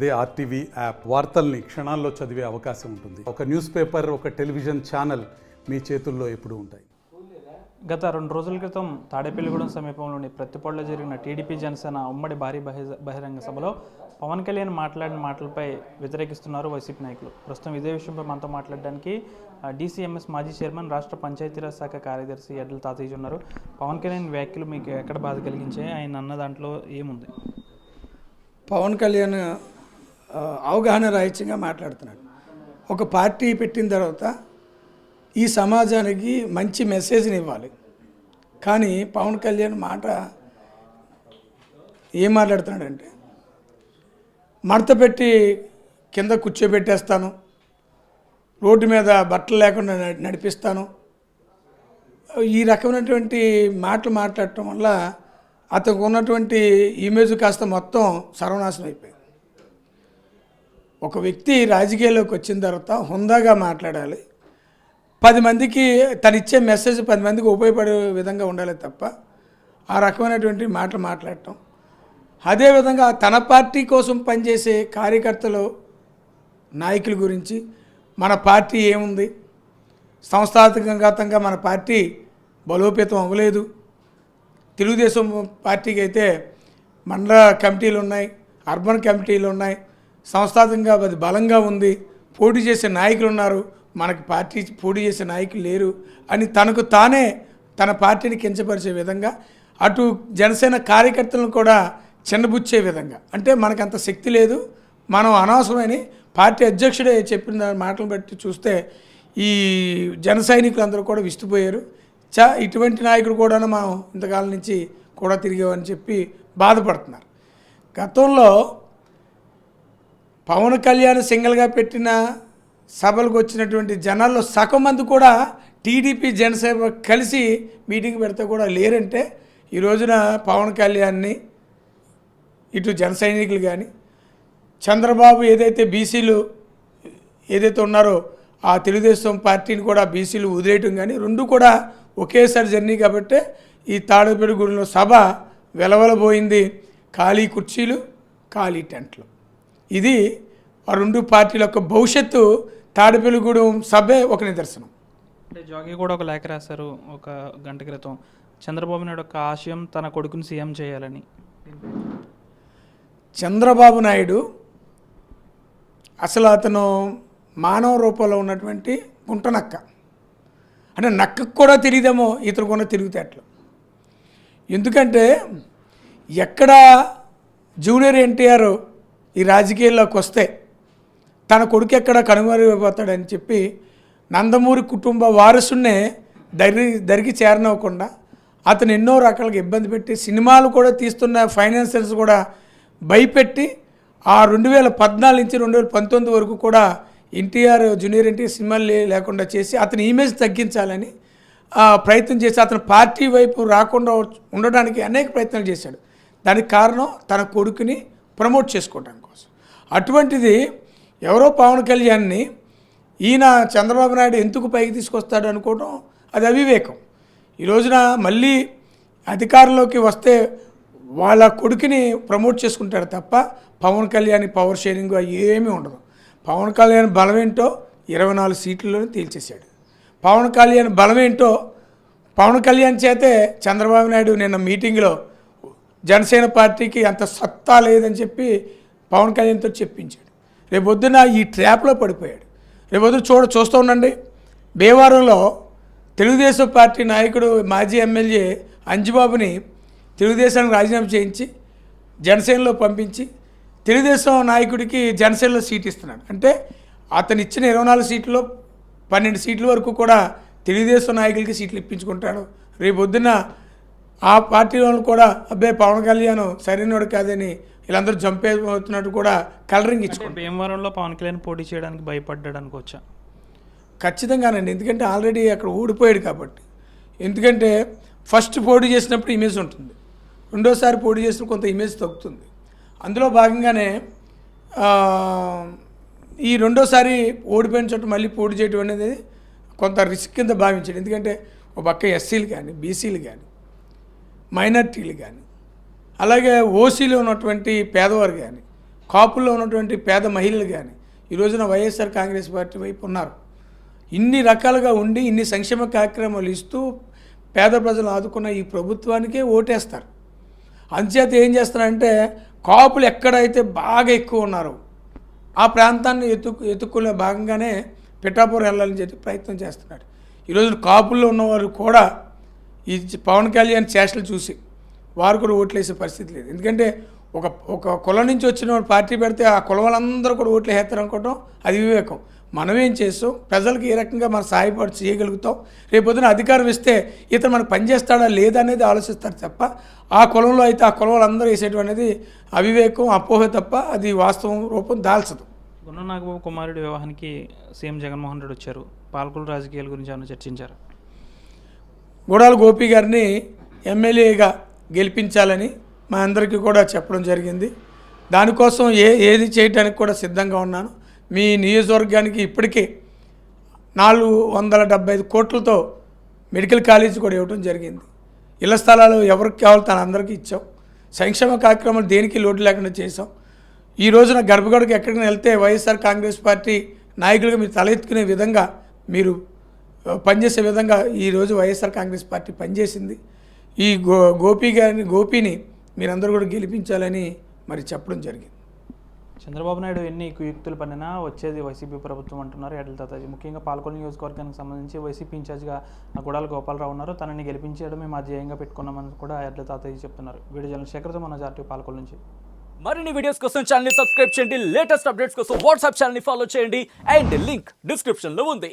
అదే RTV app వార్తల్ని క్షణాల్లో చదివే అవకాశం ఉంటుంది. ఒక న్యూస్ పేపర్, ఒక టెలివిజన్ ఛానల్ మీ చేతుల్లో ఎప్పుడూ ఉంటాయి. గత 2 రోజుల క్రితం తాడేపల్లిగూడెం సమీపంలోని ప్రత్తిపాడులో జరిగిన టీడీపీ జనసేన ఉమ్మడి భారీ బహిరంగ సభలో పవన్ కళ్యాణ్ మాట్లాడిన మాటలపై వ్యతిరేకిస్తున్నారు వైసీపీ నాయకులు. ప్రస్తుతం ఇదే విషయంపై మనతో మాట్లాడడానికి డీసీఎంఎస్ మాజీ చైర్మన్, రాష్ట్ర పంచాయతీరాజ్ శాఖ కార్యదర్శి ఎడ్ల తాతయ్య ఉన్నారు. పవన్ కళ్యాణ్ వ్యాఖ్యలు మీకు ఎక్కడ బాధ కలిగించాయి? ఆయన అన్న దాంట్లో ఏముంది? పవన్ కళ్యాణ్ అవగాహన రాహిత్యంగా మాట్లాడుతున్నాడు. ఒక పార్టీ పెట్టిన తర్వాత ఈ సమాజానికి మంచి మెసేజ్ని ఇవ్వాలి. కానీ పవన్ కళ్యాణ్ మాట ఏం మాట్లాడుతున్నాడంటే, మడత పెట్టి కింద కూర్చోబెట్టేస్తాను, రోడ్డు మీద బట్టలు లేకుండా నడిపిస్తాను, ఈ రకమైనటువంటి మాటలు మాట్లాడటం వల్ల అతనికి ఉన్నటువంటి ఇమేజ్ కాస్త మొత్తం సర్వనాశనం అయిపోయింది. ఒక వ్యక్తి రాజకీయాల్లోకి వచ్చిన తర్వాత హుందాగా మాట్లాడాలి, 10 మందికి తను ఇచ్చే మెసేజ్ 10 మందికి ఉపయోగపడే విధంగా ఉండాలి తప్ప ఆ రకమైనటువంటి మాటలు మాట్లాడటం. అదేవిధంగా తన పార్టీ కోసం పనిచేసే కార్యకర్తలు, నాయకుల గురించి మన పార్టీ ఏముంది, సంస్థాగతంగా మన పార్టీ బలోపేతం అవ్వలేదు, తెలుగుదేశం పార్టీకి అయితే మండల కమిటీలు ఉన్నాయి, అర్బన్ కమిటీలు ఉన్నాయి, సంస్థాగతంగా అది బలంగా ఉంది, పోటీ చేసే నాయకులు ఉన్నారు, మనకి పార్టీ పోటీ చేసే నాయకులు లేరు అని తనకు తానే తన పార్టీని కించపరిచే విధంగా, అటు జనసేన కార్యకర్తలను కూడా చిన్నబుచ్చే విధంగా, అంటే మనకు అంత శక్తి లేదు, మనం అనవసరమని పార్టీ అధ్యక్షుడే చెప్పిన మాటలు బట్టి చూస్తే ఈ జన సైనికులందరూ కూడా విస్తుపోయారు. ఇటువంటి నాయకుడు కూడా మనం ఇంతకాలం నుంచి కూడా తిరిగామని చెప్పి బాధపడుతున్నారు. గతంలో పవన్ కళ్యాణ్ సింగిల్గా పెట్టిన సభలకు వచ్చినటువంటి జనాల్లో సగం మంది కూడా టీడీపీ జనసేన కలిసి మీటింగ్ పెడితే కూడా లేరంటే, ఈ రోజున పవన్ కళ్యాణ్ని ఇటు జన సైనికులు కానీ, చంద్రబాబు ఏదైతే బీసీలు ఏదైతే ఉన్నారో ఆ తెలుగుదేశం పార్టీని కూడా బీసీలు వదిలేయటం కానీ, రెండు కూడా ఒకేసారి జర్నీ కాబట్టి ఈ తాడేపల్లిగూడెంలో సభ వెలవెలబోయింది. ఖాళీ కుర్చీలు, ఖాళీ టెంట్లు. ఇది ఆ 2 పార్టీల యొక్క భవిష్యత్తు తాడేపల్లిగూడెం సభే ఒక నిదర్శనం. అంటే జోగి కూడా ఒక లేఖ రాశారు ఒక గంట క్రితం, చంద్రబాబు నాయుడు యొక్క ఆశయం తన కొడుకుని సీఎం చేయాలని. చంద్రబాబు నాయుడు అసలు అతను మానవ రూపంలో ఉన్నటువంటి గుంటనక్క, అంటే నక్కకు కూడా తెలియదేమో ఇతరుకు కూడా తిరుగుతాట్లు. ఎందుకంటే ఎక్కడ జూనియర్ ఎన్టీఆర్ ఈ రాజకీయాల్లోకి వస్తే తన కొడుకు ఎక్కడ కనుమరుగైపోతాడని చెప్పి నందమూరి కుటుంబ వారసున్నే దరికి చేరనివ్వకుండా అతను ఎన్నో రకాలుగా ఇబ్బంది పెట్టి, సినిమాలు కూడా తీస్తున్న ఫైనాన్షియల్స్ కూడా భయపెట్టి, ఆ 2014 నుంచి 2019 వరకు కూడా జూనియర్ ఎన్టీఆర్ సినిమాలు లేకుండా చేసి అతని ఇమేజ్ తగ్గించాలని ప్రయత్నం చేసి అతను పార్టీ వైపు రాకుండా ఉండడానికి అనేక ప్రయత్నాలు చేశాడు. దానికి కారణం తన కొడుకుని ప్రమోట్ చేసుకోవడం కోసం. అటువంటిది ఎవరో పవన్ కళ్యాణ్ని ఈయన చంద్రబాబు నాయుడు ఎందుకు పైకి తీసుకొస్తాడు అనుకోవడం అది అవివేకం. ఈ రోజున మళ్ళీ అధికారంలోకి వస్తే వాళ్ళ కొడుకుని ప్రమోట్ చేసుకుంటాడు తప్ప పవన్ కళ్యాణ్ పవర్ షేరింగ్ ఏమీ ఉండదు. పవన్ కళ్యాణ్ బలమేంటో 24 సీట్లలోనే తేల్చేశాడు. పవన్ కళ్యాణ్ బలమేంటో పవన్ కళ్యాణ్ చేతే చంద్రబాబు నాయుడు నిన్న మీటింగ్లో జనసేన పార్టీకి అంత సత్తా లేదని చెప్పి పవన్ కళ్యాణ్తో చెప్పించాడు. రేపొద్దున ఈ ట్రాప్లో పడిపోయాడు. రేపొద్దున చూస్తూ ఉండండి, భీమవరంలో తెలుగుదేశం పార్టీ నాయకుడు మాజీ ఎమ్మెల్యే అంజిబాబుని తెలుగుదేశానికి రాజీనామా చేయించి జనసేనలో పంపించి తెలుగుదేశం నాయకుడికి జనసేనలో సీట్ ఇస్తున్నాడు. అంటే అతను ఇచ్చిన 24 సీట్లలో 12 సీట్ల వరకు కూడా తెలుగుదేశం నాయకులకి సీట్లు ఇప్పించుకుంటాడు. రేపొద్దున ఆ పార్టీ వాళ్ళు కూడా అబ్బాయి పవన్ కళ్యాణ్ సరైనవాడు కాదని వీళ్ళందరూ చంపేస్తున్నట్టు కూడా కలరింగ్ ఇచ్చుకుంటారు. భీమవరంలో పవన్ కళ్యాణ్ పోటీ చేయడానికి భయపడ్డాడు అనుకోవచ్చా? ఖచ్చితంగానండి, ఎందుకంటే ఆల్రెడీ అక్కడ ఓడిపోయాడు కాబట్టి. ఎందుకంటే ఫస్ట్ పోటీ చేసినప్పుడు ఇమేజ్ ఉంటుంది, రెండోసారి పోటీ చేసినప్పుడు కొంత ఇమేజ్ తగ్గుతుంది. అందులో భాగంగానే ఈ రెండోసారి ఓడిపోయిన చోట మళ్ళీ పోటీ చేయడం అనేది కొంత రిస్క్ కింద భావించాడు. ఎందుకంటే ఒక పక్క ఎస్సీలు కానీ, బీసీలు కానీ, మైనార్టీలు కానీ, అలాగే ఓసీలో ఉన్నటువంటి పేదవారు కానీ కాపుల్లో ఉన్నటువంటి పేద మహిళలు కానీ ఈ రోజున వైఎస్ఆర్ కాంగ్రెస్ పార్టీ వైపు ఉన్నారు. ఇన్ని రకాలుగా ఉండి ఇన్ని సంక్షేమ కార్యక్రమాలు ఇస్తూ పేద ప్రజలు ఆదుకున్న ఈ ప్రభుత్వానికే ఓటేస్తారు. అంచేత ఏం చేస్తారంటే కాపులు ఎక్కడైతే బాగా ఎక్కువ ఉన్నారో ఆ ప్రాంతాన్ని ఎత్తుక్కునే భాగంగానే పిఠాపురం వెళ్ళాలని చెప్పి ప్రయత్నం చేస్తున్నారు. ఈరోజు కాపుల్లో ఉన్నవారు కూడా ఈ పవన్ కళ్యాణ్ చేష్టలు చూసి వారు కూడా ఓట్లు వేసే పరిస్థితి లేదు. ఎందుకంటే ఒక కులం నుంచి వచ్చిన పార్టీ పెడితే ఆ కులం వాళ్ళందరూ కూడా ఓట్లు వేస్తారు అనుకోవటం అది వివేకం. మనమేం చేస్తాం, ప్రజలకు ఏ రకంగా మనం సహాయపడి చేయగలుగుతాం, రేపొద్దున అధికారం ఇస్తే ఇతను మనకు పనిచేస్తాడా లేదా అనేది ఆలోచిస్తారు తప్ప ఆ కులంలో అయితే ఆ కులం వాళ్ళందరూ వేసేయడం అనేది అవివేకం, అపోహ తప్ప అది వాస్తవం రూపం దాల్చదు. గున్న నాగబాబు కుమారుడి వివాహానికి సీఎం జగన్మోహన్ రెడ్డి వచ్చారు. పాలకుల రాజకీయాల గురించి ఏమైనా చర్చించారు? గూడాల గోపి గారిని ఎమ్మెల్యేగా గెలిపించాలని మా అందరికీ కూడా చెప్పడం జరిగింది. దానికోసం ఏది చేయడానికి కూడా సిద్ధంగా ఉన్నాను. మీ నియోజకవర్గానికి ఇప్పటికే 475 కోట్లతో మెడికల్ కాలేజ్ కూడా ఇవ్వడం జరిగింది. ఇళ్ల స్థలాలు ఎవరికి కావాలో తన అందరికీ ఇచ్చాం. సంక్షేమ కార్యక్రమాలు దేనికి లోటు లేకుండా చేసాం. ఈ రోజున గడపగడకు ఎక్కడికి వెళ్తే వైఎస్ఆర్ కాంగ్రెస్ పార్టీ నాయకులుగా మీరు తల ఎత్తుకునే విధంగా మీరు పనిచేసే విధంగా ఈరోజు వైఎస్ఆర్ కాంగ్రెస్ పార్టీ పనిచేసింది. ఈ గోపిని మీరందరూ కూడా గెలిపించాలని మరి చెప్పడం జరిగింది. చంద్రబాబు నాయుడు ఎన్ని కుయుక్తులు పన్నినా వచ్చేది వైసీపీ ప్రభుత్వం అంటున్నారు ఎడ్ల తాతాజీ. ముఖ్యంగా పాలకొల్లు నియోజకవర్గానికి సంబంధించి వైసీపీ ఇన్ఛార్జ్గా గుడాల గోపాలరావు ఉన్నారు. తనని గెలిపించడమే మా ధ్యేయంగా పెట్టుకున్నామని కూడా ఎడ్ల తాతాజీ చెప్తున్నారు. వీడియో జర్నలిస్ట్ శేఖర్తో మన జాతీయ పాలకొల్లు నుంచి. మరిన్ని వీడియోస్ కోసం ఛానల్ ని సబ్స్క్రైబ్ చేయండి. లేటెస్ట్ అప్డేట్స్ కోసం వాట్సాప్ ఛానల్ ని ఫాలో చేయండి. అండ్ లింక్ డిస్క్రిప్షన్ లో ఉంది.